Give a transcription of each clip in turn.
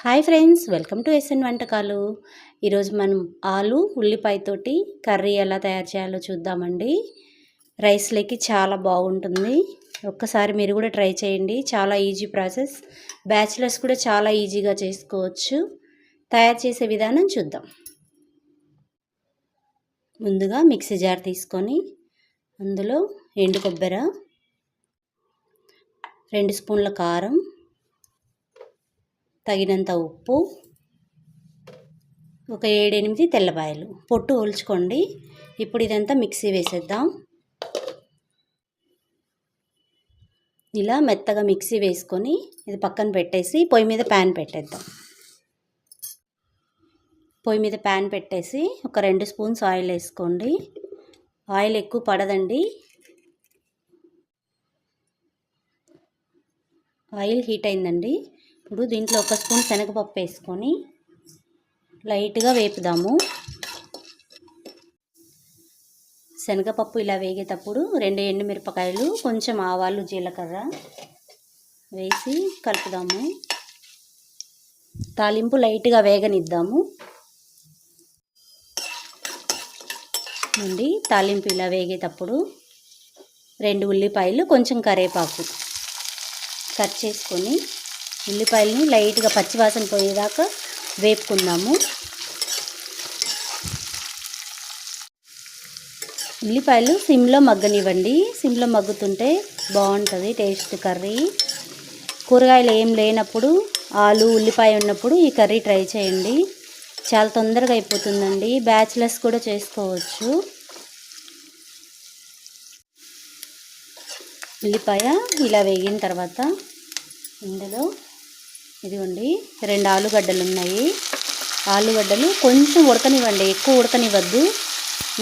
Hi friends, welcome to SN వంటకాలు. ఈరోజు మనం ఆలు ఉల్లిపాయతోటి కర్రీ ఎలా తయారు చేయాలో చూద్దామండి. రైస్లోకి చాలా బాగుంటుంది. ఒక్కసారి మీరు కూడా ట్రై చేయండి. చాలా ఈజీ ప్రాసెస్. బ్యాచిలర్స్ కూడా చాలా ఈజీగా చేసుకోవచ్చు. తయారు చేసే విధానం చూద్దాం. ముందుగా మిక్సీ జార్ తీసుకొని అందులో ఎండు కొబ్బరి, 2 స్పూన్ల కారం, తగినంత ఉప్పు, ఒక 7-8 తెల్లపాయలు, పొట్టు ఒలుచుకోండి. ఇప్పుడు ఇదంతా మిక్సీ వేసేద్దాం. ఇలా మెత్తగా మిక్సీ వేసుకొని ఇది పక్కన పెట్టేసి పొయ్యి మీద ప్యాన్ పెట్టేద్దాం. పొయ్యి మీద ప్యాన్ పెట్టేసి ఒక 2 స్పూన్స్ ఆయిల్ వేసుకోండి. ఆయిల్ ఎక్కువ పడదండి. ఆయిల్ హీట్ అయిందండి. ఇప్పుడు దీంట్లో 1 స్పూన్ శనగపప్పు వేసుకొని లైట్గా వేపుదాము. శనగపప్పు ఇలా వేగేటప్పుడు 2 ఎండుమిరపకాయలు, కొంచెం ఆవాలు, జీలకర్ర వేసి కలుపుదాము. తాలింపు లైట్గా వేగనిద్దాము. నుండి తాలింపు ఇలా వేగేటప్పుడు 2 ఉల్లిపాయలు, కొంచెం కరివేపాకు కట్ చేసుకొని ఉల్లిపాయలని లైట్గా పచ్చివాసన పోయేదాకా వేపుకుందాము. ఉల్లిపాయలు సిమ్లో మగ్గనివ్వండి. సిమ్లో మగ్గుతుంటే బాగుంటుంది టేస్ట్ కర్రీ. కూరగాయలు ఏం లేనప్పుడు, ఆలు ఉల్లిపాయ ఉన్నప్పుడు ఈ కర్రీ ట్రై చేయండి. చాలా తొందరగా అయిపోతుందండి. బ్యాచిలర్స్ కూడా చేసుకోవచ్చు. ఉల్లిపాయ ఇలా వేగిన తర్వాత ఇందులో ఇదిగోండి 2 ఆలుగడ్డలు ఉన్నాయి. ఆలుగడ్డలు కొంచెం ఉడకనివ్వండి, ఎక్కువ ఉడకనివ్వద్దు.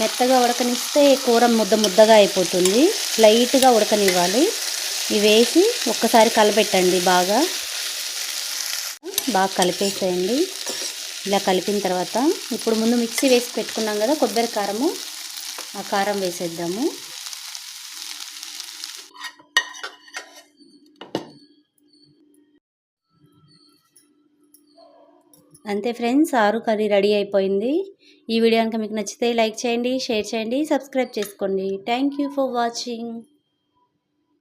మెత్తగా ఉడకనిస్తే కూర ముద్దగా అయిపోతుంది. లైట్గా ఉడకనివ్వాలి. ఇవి వేసి ఒక్కసారి కలపెట్టండి. బాగా కలిపేసేయండి. ఇలా కలిపిన తర్వాత ఇప్పుడు ముందు మిక్సీ వేసి పెట్టుకున్నాం కదా కొబ్బరి కారము, ఆ కారం వేసేద్దాము. అంతే ఫ్రెండ్స్, ఆలు కర్రీ రెడీ అయిపోయింది. ఈ వీడియో కనుక మీకు నచ్చితే లైక్ చేయండి, షేర్ చేయండి, సబ్స్క్రైబ్ చేసుకోండి. Thank you for watching.